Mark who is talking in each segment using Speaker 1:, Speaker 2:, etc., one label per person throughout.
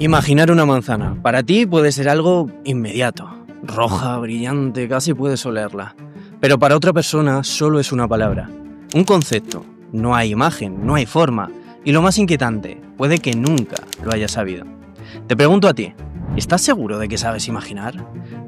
Speaker 1: Imaginar una manzana. Para ti puede ser algo inmediato. Roja, brillante, casi puedes olerla. Pero para otra persona solo es una palabra. Un concepto. No hay imagen, no hay forma. Y lo más inquietante, puede que nunca lo hayas sabido. Te pregunto a ti, ¿estás seguro de que sabes imaginar?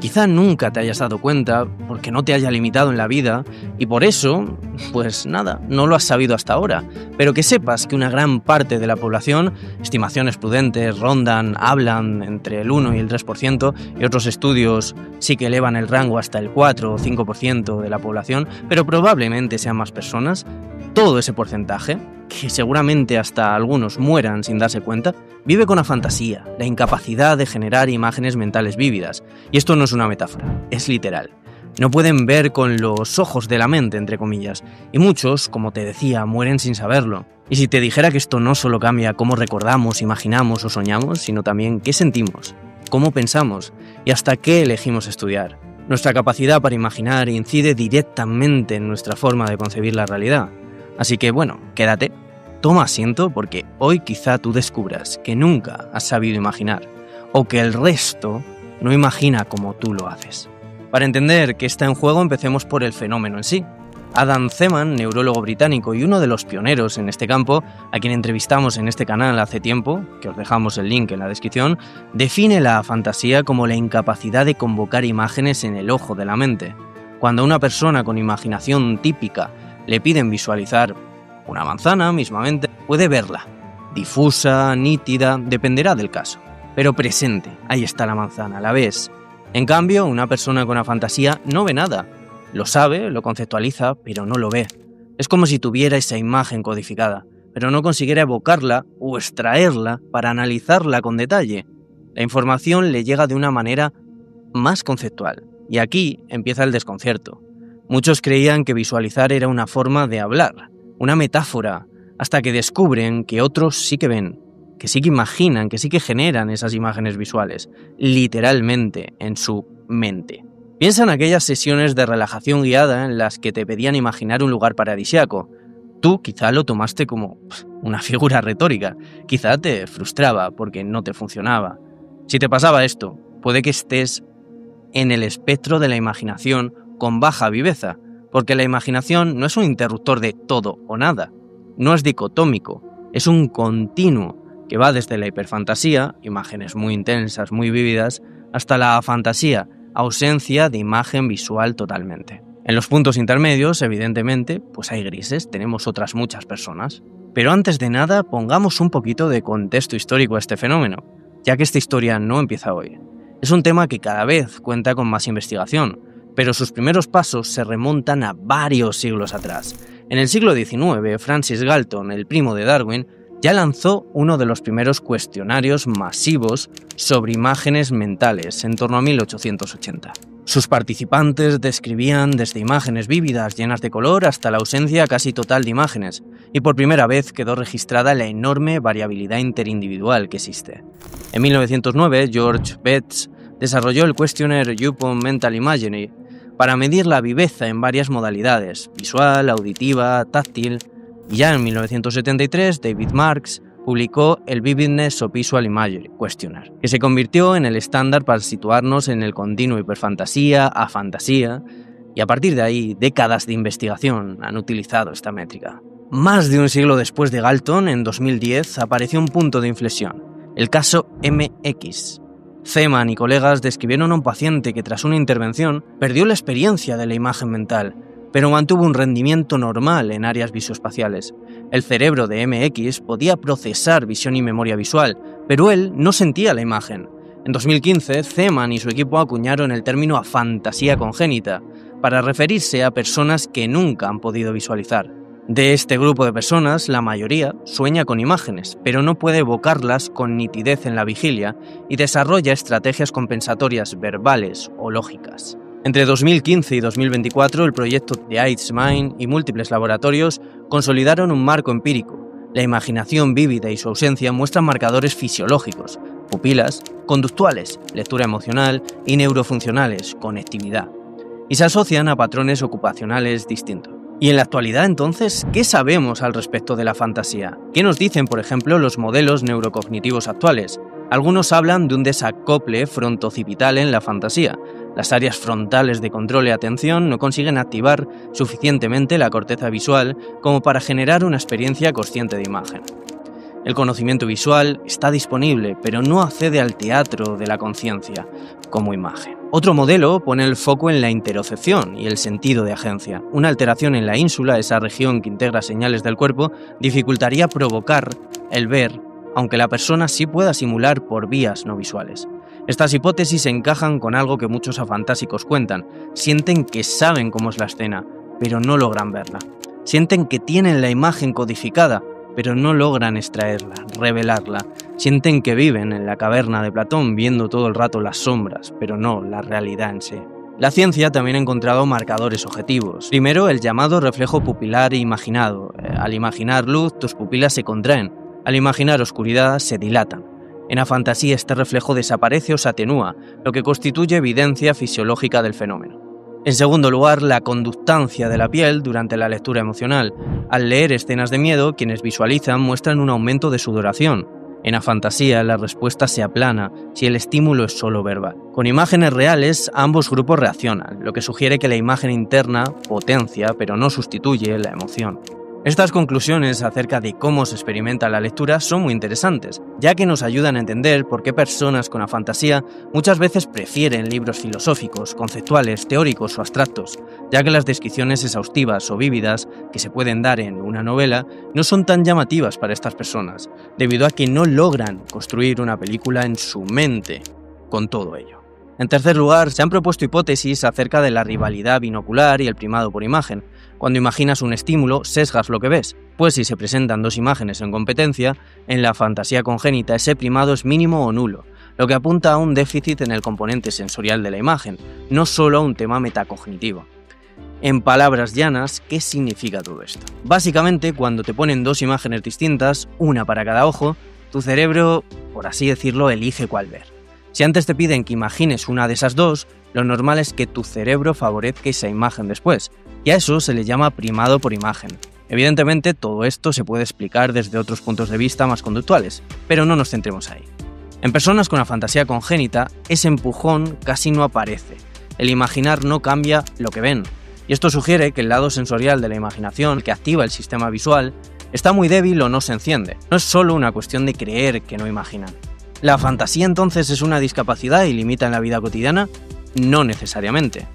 Speaker 1: Quizá nunca te hayas dado cuenta porque no te haya limitado en la vida y por eso, pues nada, no lo has sabido hasta ahora. Pero que sepas que una gran parte de la población, estimaciones prudentes, hablan entre el 1 y el 3% y otros estudios sí que elevan el rango hasta el 4 o 5% de la población, pero probablemente sean más personas. Todo ese porcentaje, que seguramente hasta algunos mueran sin darse cuenta, vive con la fantasía, la incapacidad de generar imágenes mentales vívidas. Y esto no es una metáfora, es literal. No pueden ver con los ojos de la mente, entre comillas, y muchos, como te decía, mueren sin saberlo. Y si te dijera que esto no solo cambia cómo recordamos, imaginamos o soñamos, sino también qué sentimos, cómo pensamos y hasta qué elegimos estudiar. Nuestra capacidad para imaginar incide directamente en nuestra forma de concebir la realidad. Así que bueno, quédate, toma asiento porque hoy quizá tú descubras que nunca has sabido imaginar o que el resto no imagina como tú lo haces. Para entender qué está en juego, empecemos por el fenómeno en sí. Adam Zeman, neurólogo británico y uno de los pioneros en este campo, a quien entrevistamos en este canal hace tiempo, que os dejamos el link en la descripción, define la fantasía como la incapacidad de convocar imágenes en el ojo de la mente. Cuando a una persona con imaginación típica le piden visualizar una manzana, mismamente, puede verla. Difusa, nítida, dependerá del caso. Pero presente, ahí está la manzana, la ves. En cambio, una persona con una fantasía no ve nada. Lo sabe, lo conceptualiza, pero no lo ve. Es como si tuviera esa imagen codificada, pero no consiguiera evocarla o extraerla para analizarla con detalle. La información le llega de una manera más conceptual. Y aquí empieza el desconcierto. Muchos creían que visualizar era una forma de hablar, una metáfora, hasta que descubren que otros sí que ven, que sí que imaginan, que sí que generan esas imágenes visuales, literalmente en su mente. Piensa en aquellas sesiones de relajación guiada en las que te pedían imaginar un lugar paradisíaco. Tú quizá lo tomaste como una figura retórica, quizá te frustraba porque no te funcionaba. Si te pasaba esto, puede que estés en el espectro de la imaginación con baja viveza, porque la imaginación no es un interruptor de todo o nada, no es dicotómico, es un continuo que va desde la hiperfantasía, imágenes muy intensas, muy vívidas, hasta la fantasía, ausencia de imagen visual totalmente. En los puntos intermedios, evidentemente, pues hay grises, tenemos otras muchas personas. Pero antes de nada, pongamos un poquito de contexto histórico a este fenómeno, ya que esta historia no empieza hoy. Es un tema que cada vez cuenta con más investigación, pero sus primeros pasos se remontan a varios siglos atrás. En el siglo XIX, Francis Galton, el primo de Darwin, ya lanzó uno de los primeros cuestionarios masivos sobre imágenes mentales en torno a 1880. Sus participantes describían desde imágenes vívidas llenas de color hasta la ausencia casi total de imágenes, y por primera vez quedó registrada la enorme variabilidad interindividual que existe. En 1909, George Betts desarrolló el Questionnaire Upon Mental Imagery para medir la viveza en varias modalidades, visual, auditiva, táctil, y ya en 1973 David Marks publicó el Vividness of Visual Imagery Questionnaire, que se convirtió en el estándar para situarnos en el continuo hiperfantasía a fantasía, y a partir de ahí décadas de investigación han utilizado esta métrica. Más de un siglo después de Galton, en 2010, apareció un punto de inflexión, el caso MX. Zeman y colegas describieron a un paciente que tras una intervención perdió la experiencia de la imagen mental, pero mantuvo un rendimiento normal en áreas visoespaciales. El cerebro de MX podía procesar visión y memoria visual, pero él no sentía la imagen. En 2015, Zeman y su equipo acuñaron el término afantasía congénita, para referirse a personas que nunca han podido visualizar. De este grupo de personas, la mayoría sueña con imágenes, pero no puede evocarlas con nitidez en la vigilia y desarrolla estrategias compensatorias verbales o lógicas. Entre 2015 y 2024, el proyecto The Ice Mind y múltiples laboratorios consolidaron un marco empírico. La imaginación vívida y su ausencia muestran marcadores fisiológicos, pupilas, conductuales, lectura emocional y neurofuncionales, conectividad, y se asocian a patrones ocupacionales distintos. Y en la actualidad, entonces, ¿qué sabemos al respecto de la fantasía? ¿Qué nos dicen, por ejemplo, los modelos neurocognitivos actuales? Algunos hablan de un desacople frontooccipital en la fantasía. Las áreas frontales de control y atención no consiguen activar suficientemente la corteza visual como para generar una experiencia consciente de imagen. El conocimiento visual está disponible, pero no accede al teatro de la conciencia como imagen. Otro modelo pone el foco en la interocepción y el sentido de agencia. Una alteración en la ínsula, esa región que integra señales del cuerpo, dificultaría provocar el ver, aunque la persona sí pueda simular por vías no visuales. Estas hipótesis encajan con algo que muchos afantásicos cuentan. Sienten que saben cómo es la escena, pero no logran verla. Sienten que tienen la imagen codificada, pero no logran extraerla, revelarla. Sienten que viven en la caverna de Platón viendo todo el rato las sombras, pero no la realidad en sí. La ciencia también ha encontrado marcadores objetivos. Primero, el llamado reflejo pupilar imaginado. Al imaginar luz, tus pupilas se contraen. Al imaginar oscuridad, se dilatan. En la fantasía este reflejo desaparece o se atenúa, lo que constituye evidencia fisiológica del fenómeno. En segundo lugar, la conductancia de la piel durante la lectura emocional. Al leer escenas de miedo, quienes visualizan muestran un aumento de sudoración. En la fantasía, la respuesta se aplana si el estímulo es solo verbal. Con imágenes reales, ambos grupos reaccionan, lo que sugiere que la imagen interna potencia, pero no sustituye la emoción. Estas conclusiones acerca de cómo se experimenta la lectura son muy interesantes, ya que nos ayudan a entender por qué personas con la fantasía muchas veces prefieren libros filosóficos, conceptuales, teóricos o abstractos, ya que las descripciones exhaustivas o vívidas que se pueden dar en una novela no son tan llamativas para estas personas, debido a que no logran construir una película en su mente con todo ello. En tercer lugar, se han propuesto hipótesis acerca de la rivalidad binocular y el primado por imagen. Cuando imaginas un estímulo, sesgas lo que ves, pues si se presentan dos imágenes en competencia, en la fantasía congénita ese primado es mínimo o nulo, lo que apunta a un déficit en el componente sensorial de la imagen, no solo a un tema metacognitivo. En palabras llanas, ¿qué significa todo esto? Básicamente, cuando te ponen dos imágenes distintas, una para cada ojo, tu cerebro, por así decirlo, elige cuál ver. Si antes te piden que imagines una de esas dos, lo normal es que tu cerebro favorezca esa imagen después, y a eso se le llama primado por imagen. Evidentemente, todo esto se puede explicar desde otros puntos de vista más conductuales, pero no nos centremos ahí. En personas con la fantasía congénita, ese empujón casi no aparece. El imaginar no cambia lo que ven, y esto sugiere que el lado sensorial de la imaginación, que activa el sistema visual, está muy débil o no se enciende. No es solo una cuestión de creer que no imaginan. ¿La fantasía entonces es una discapacidad y limita en la vida cotidiana? No necesariamente.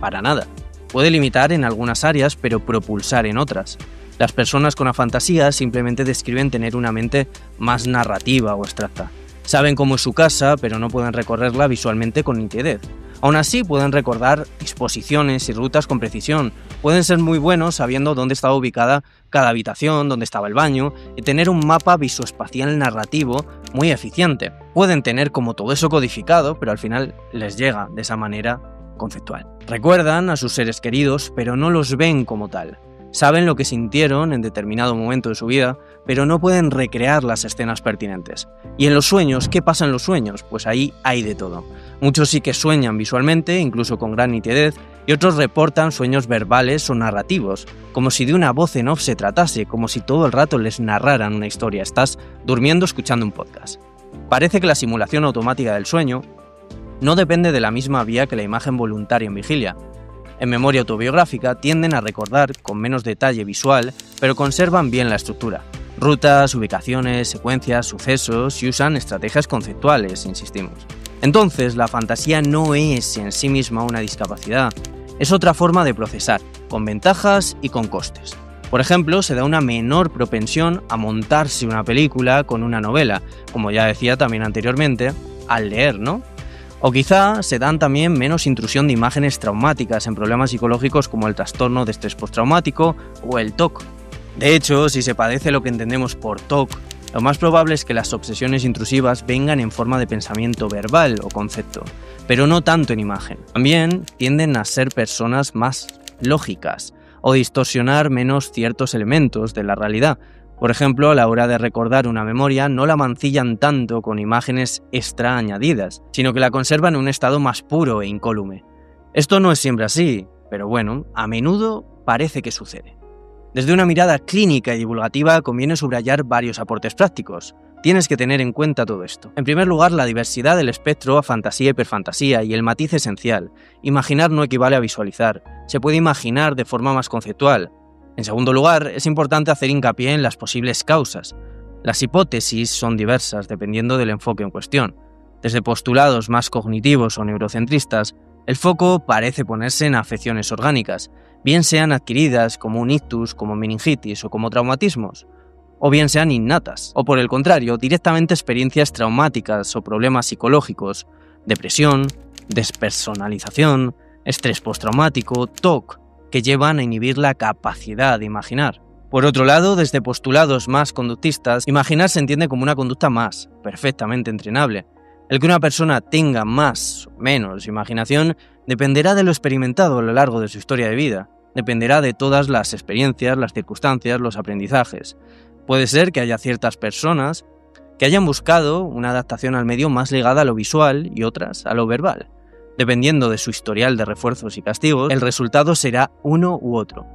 Speaker 1: Para nada. Puede limitar en algunas áreas, pero propulsar en otras. Las personas con la fantasía simplemente describen tener una mente más narrativa o abstracta. Saben cómo es su casa, pero no pueden recorrerla visualmente con nitidez. Aún así, pueden recordar disposiciones y rutas con precisión. Pueden ser muy buenos sabiendo dónde estaba ubicada cada habitación, dónde estaba el baño, y tener un mapa visoespacial narrativo muy eficiente. Pueden tener como todo eso codificado, pero al final les llega de esa manera conceptual. Recuerdan a sus seres queridos, pero no los ven como tal. Saben lo que sintieron en determinado momento de su vida, pero no pueden recrear las escenas pertinentes. Y en los sueños, ¿qué pasa en los sueños? Pues ahí hay de todo. Muchos sí que sueñan visualmente, incluso con gran nitidez, y otros reportan sueños verbales o narrativos, como si de una voz en off se tratase, como si todo el rato les narraran una historia. Estás durmiendo escuchando un podcast. Parece que la simulación automática del sueño no depende de la misma vía que la imagen voluntaria en vigilia. En memoria autobiográfica tienden a recordar con menos detalle visual, pero conservan bien la estructura. Rutas, ubicaciones, secuencias, sucesos y usan estrategias conceptuales, insistimos. Entonces, la fantasía no es en sí misma una discapacidad, es otra forma de procesar, con ventajas y con costes. Por ejemplo, se da una menor propensión a montarse una película con una novela, como ya decía también anteriormente, al leer, ¿no? O quizá se dan también menos intrusión de imágenes traumáticas en problemas psicológicos como el trastorno de estrés postraumático o el TOC. De hecho, si se padece lo que entendemos por TOC, lo más probable es que las obsesiones intrusivas vengan en forma de pensamiento verbal o concepto, pero no tanto en imagen. También tienden a ser personas más lógicas o distorsionar menos ciertos elementos de la realidad. Por ejemplo, a la hora de recordar una memoria no la mancillan tanto con imágenes extra añadidas, sino que la conservan en un estado más puro e incólume. Esto no es siempre así, pero bueno, a menudo parece que sucede. Desde una mirada clínica y divulgativa conviene subrayar varios aportes prácticos. tienes que tener en cuenta todo esto. En primer lugar, la diversidad del espectro a fantasía y hiperfantasía y el matiz esencial. Imaginar no equivale a visualizar, se puede imaginar de forma más conceptual. En segundo lugar, es importante hacer hincapié en las posibles causas. Las hipótesis son diversas dependiendo del enfoque en cuestión. Desde postulados más cognitivos o neurocentristas, el foco parece ponerse en afecciones orgánicas, bien sean adquiridas como un ictus, como meningitis o como traumatismos, o bien sean innatas, o por el contrario, directamente experiencias traumáticas o problemas psicológicos, depresión, despersonalización, estrés postraumático, TOC, que llevan a inhibir la capacidad de imaginar. Por otro lado, desde postulados más conductistas, imaginar se entiende como una conducta más, perfectamente entrenable. El que una persona tenga más o menos imaginación dependerá de lo experimentado a lo largo de su historia de vida, dependerá de todas las experiencias, las circunstancias, los aprendizajes. Puede ser que haya ciertas personas que hayan buscado una adaptación al medio más ligada a lo visual y otras a lo verbal. Dependiendo de su historial de refuerzos y castigos, el resultado será uno u otro.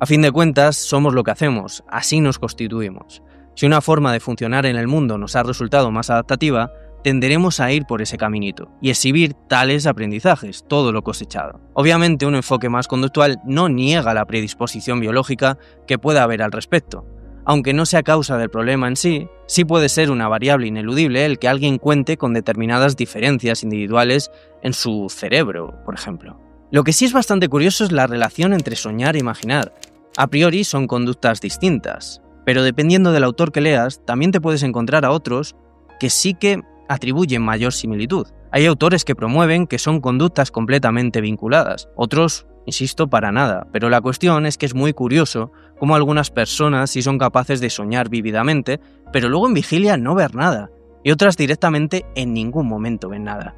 Speaker 1: A fin de cuentas, somos lo que hacemos, así nos constituimos. Si una forma de funcionar en el mundo nos ha resultado más adaptativa, tenderemos a ir por ese caminito y exhibir tales aprendizajes, todo lo cosechado. Obviamente, un enfoque más conductual no niega la predisposición biológica que pueda haber al respecto. Aunque no sea causa del problema en sí, sí puede ser una variable ineludible el que alguien cuente con determinadas diferencias individuales en su cerebro, por ejemplo. Lo que sí es bastante curioso es la relación entre soñar e imaginar. A priori son conductas distintas, pero dependiendo del autor que leas, también te puedes encontrar a otros que sí que atribuyen mayor similitud. Hay autores que promueven que son conductas completamente vinculadas, otros, insisto, para nada, pero la cuestión es que es muy curioso cómo algunas personas sí son capaces de soñar vívidamente, pero luego en vigilia no ver nada, y otras directamente en ningún momento ven nada.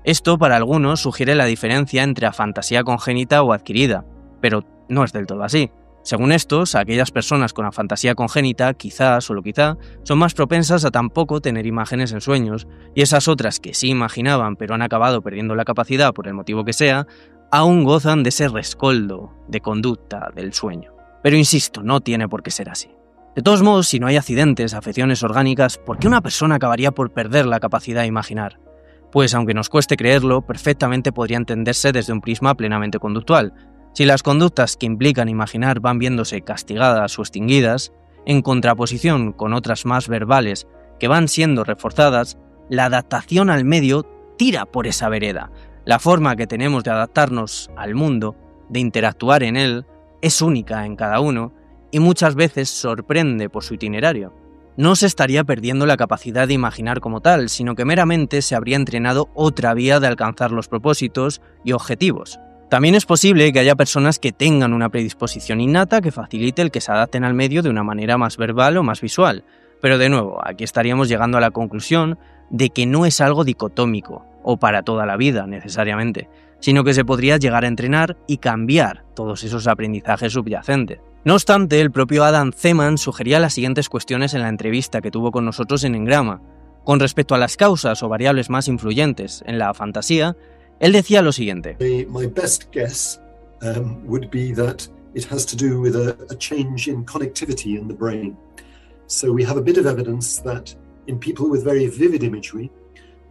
Speaker 1: Esto para algunos sugiere la diferencia entre afantasía congénita o adquirida, pero no es del todo así. Según estos, aquellas personas con afantasía congénita, quizás, solo quizá, son más propensas a tampoco tener imágenes en sueños, y esas otras que sí imaginaban pero han acabado perdiendo la capacidad por el motivo que sea, aún gozan de ese rescoldo de conducta del sueño. Pero insisto, no tiene por qué ser así. De todos modos, si no hay accidentes, afecciones orgánicas, ¿por qué una persona acabaría por perder la capacidad de imaginar? Pues aunque nos cueste creerlo, perfectamente podría entenderse desde un prisma plenamente conductual. Si las conductas que implican imaginar van viéndose castigadas o extinguidas, en contraposición con otras más verbales que van siendo reforzadas, la adaptación al medio tira por esa vereda. La forma que tenemos de adaptarnos al mundo, de interactuar en él, es única en cada uno y muchas veces sorprende por su itinerario. No se estaría perdiendo la capacidad de imaginar como tal, sino que meramente se habría entrenado otra vía de alcanzar los propósitos y objetivos. También es posible que haya personas que tengan una predisposición innata que facilite el que se adapten al medio de una manera más verbal o más visual, pero de nuevo, aquí estaríamos llegando a la conclusión de que no es algo dicotómico, o para toda la vida necesariamente, sino que se podría llegar a entrenar y cambiar todos esos aprendizajes subyacentes. No obstante, el propio Adam Zeman sugería las siguientes cuestiones en la entrevista que tuvo con nosotros en Engrama. Con respecto a las causas o variables más influyentes en la fantasía, él decía lo siguiente.
Speaker 2: My best guess would be that it has to do with a change in connectivity in the brain. So we have a bit of evidence that in people with very vivid imagery,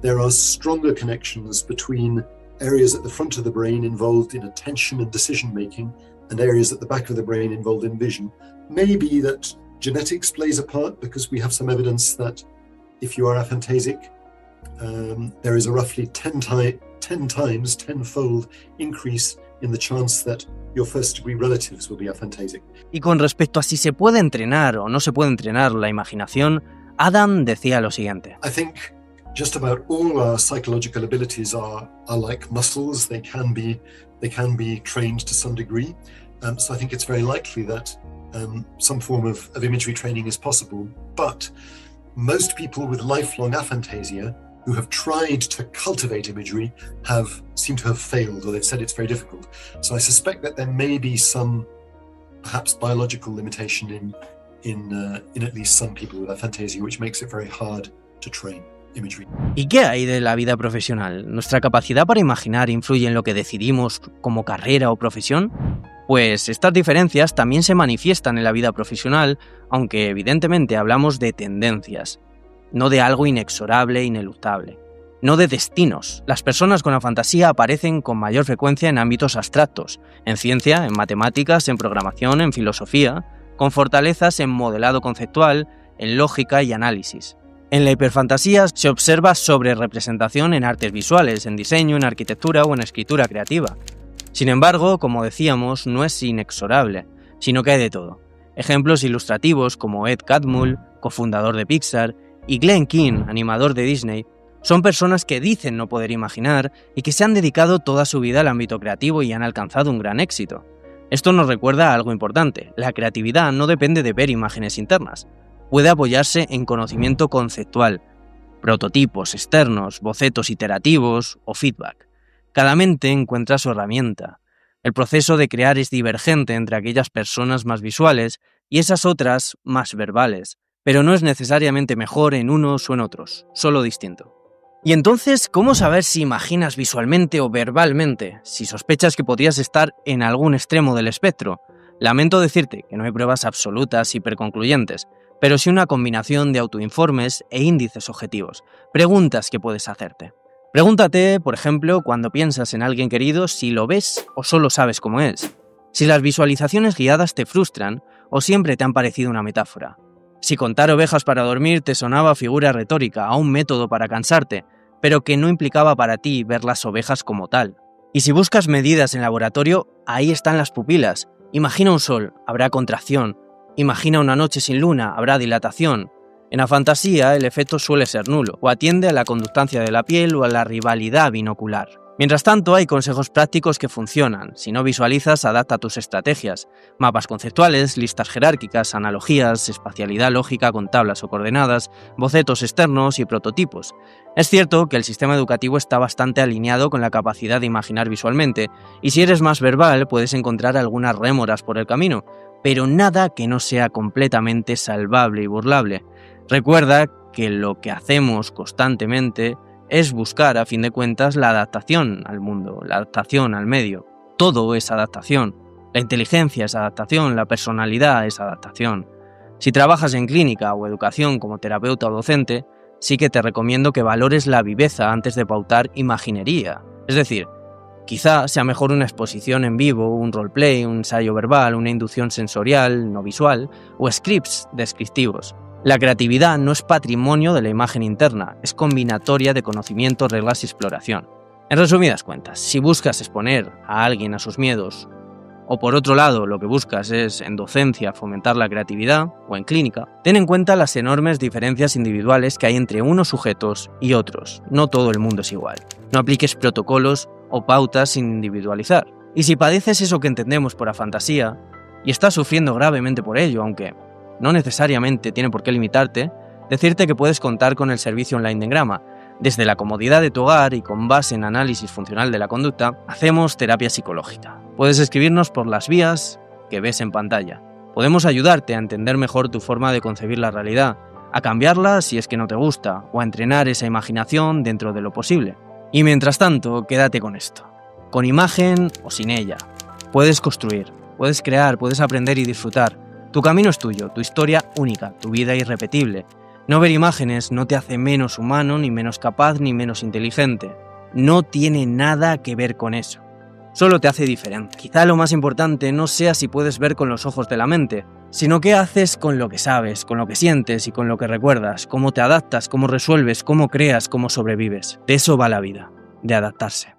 Speaker 2: there are stronger connections between areas at the front of the brain involved in attention and decision making and areas at the back of the brain involved in vision. Maybe that genetics plays a part because we have some evidence that if you are aphantasic, there is a roughly 10-fold increase in the chance that your first degree relatives will be aphantasic.
Speaker 1: Y con respecto a si se puede entrenar o no se puede entrenar la imaginación, Adam decía lo siguiente.
Speaker 2: I think just about all our psychological abilities are like muscles. They can be trained to some degree. So I think it's very likely that some form of imagery training is possible. But most people with lifelong aphantasia who have tried to cultivate imagery seem to have failed, or they've said it's very difficult. So I suspect that there may be some perhaps biological limitation in at least some people with aphantasia, which makes it very hard to train imagery.
Speaker 1: ¿Y qué hay de la vida profesional? ¿Nuestra capacidad para imaginar influye en lo que decidimos como carrera o profesión? Pues estas diferencias también se manifiestan en la vida profesional, aunque evidentemente hablamos de tendencias. no de algo inexorable e ineluctable, no de destinos. Las personas con la fantasía aparecen con mayor frecuencia en ámbitos abstractos, en ciencia, en matemáticas, en programación, en filosofía, con fortalezas en modelado conceptual, en lógica y análisis. En la hiperfantasía se observa sobrerepresentación en artes visuales, en diseño, en arquitectura o en escritura creativa. Sin embargo, como decíamos, no es inexorable, sino que hay de todo. Ejemplos ilustrativos como Ed Catmull, cofundador de Pixar, y Glenn Keane, animador de Disney, son personas que dicen no poder imaginar y que se han dedicado toda su vida al ámbito creativo y han alcanzado un gran éxito. Esto nos recuerda a algo importante: la creatividad no depende de ver imágenes internas. Puede apoyarse en conocimiento conceptual, prototipos externos, bocetos iterativos o feedback. Cada mente encuentra su herramienta. El proceso de crear es divergente entre aquellas personas más visuales y esas otras más verbales, pero no es necesariamente mejor en unos o en otros, solo distinto. Y entonces, ¿cómo saber si imaginas visualmente o verbalmente? Si sospechas que podrías estar en algún extremo del espectro. Lamento decirte que no hay pruebas absolutas hiperconcluyentes, pero sí una combinación de autoinformes e índices objetivos, preguntas que puedes hacerte. Pregúntate, por ejemplo, cuando piensas en alguien querido, si lo ves o solo sabes cómo es. Si las visualizaciones guiadas te frustran o siempre te han parecido una metáfora. Si contar ovejas para dormir te sonaba figura retórica a un método para cansarte, pero que no implicaba para ti ver las ovejas como tal. Y si buscas medidas en laboratorio, ahí están las pupilas. Imagina un sol, habrá contracción. Imagina una noche sin luna, habrá dilatación. En la fantasía, el efecto suele ser nulo, o atiende a la conductancia de la piel o a la rivalidad binocular. Mientras tanto, hay consejos prácticos que funcionan. Si no visualizas, adapta tus estrategias. Mapas conceptuales, listas jerárquicas, analogías, espacialidad lógica con tablas o coordenadas, bocetos externos y prototipos. Es cierto que el sistema educativo está bastante alineado con la capacidad de imaginar visualmente, y si eres más verbal puedes encontrar algunas rémoras por el camino, pero nada que no sea completamente salvable y burlable. Recuerda que lo que hacemos constantemente es buscar, a fin de cuentas, la adaptación al mundo, la adaptación al medio. Todo es adaptación. La inteligencia es adaptación, la personalidad es adaptación. Si trabajas en clínica o educación como terapeuta o docente, sí que te recomiendo que valores la viveza antes de pautar imaginería. Es decir, quizá sea mejor una exposición en vivo, un roleplay, un ensayo verbal, una inducción sensorial, no visual, o scripts descriptivos. La creatividad no es patrimonio de la imagen interna, es combinatoria de conocimiento, reglas y exploración. En resumidas cuentas, si buscas exponer a alguien a sus miedos, o por otro lado lo que buscas es en docencia fomentar la creatividad, o en clínica, ten en cuenta las enormes diferencias individuales que hay entre unos sujetos y otros. No todo el mundo es igual. No apliques protocolos o pautas sin individualizar. Y si padeces eso que entendemos por afantasía, y estás sufriendo gravemente por ello, aunque no necesariamente tiene por qué limitarte, decirte que puedes contar con el servicio online de Engrama. Desde la comodidad de tu hogar y con base en análisis funcional de la conducta, hacemos terapia psicológica. Puedes escribirnos por las vías que ves en pantalla. Podemos ayudarte a entender mejor tu forma de concebir la realidad, a cambiarla si es que no te gusta, o a entrenar esa imaginación dentro de lo posible. Y mientras tanto, quédate con esto. Con imagen o sin ella. Puedes construir, puedes crear, puedes aprender y disfrutar. Tu camino es tuyo, tu historia única, tu vida irrepetible. No ver imágenes no te hace menos humano, ni menos capaz, ni menos inteligente. No tiene nada que ver con eso. Solo te hace diferente. Quizá lo más importante no sea si puedes ver con los ojos de la mente, sino qué haces con lo que sabes, con lo que sientes y con lo que recuerdas, cómo te adaptas, cómo resuelves, cómo creas, cómo sobrevives. De eso va la vida, de adaptarse.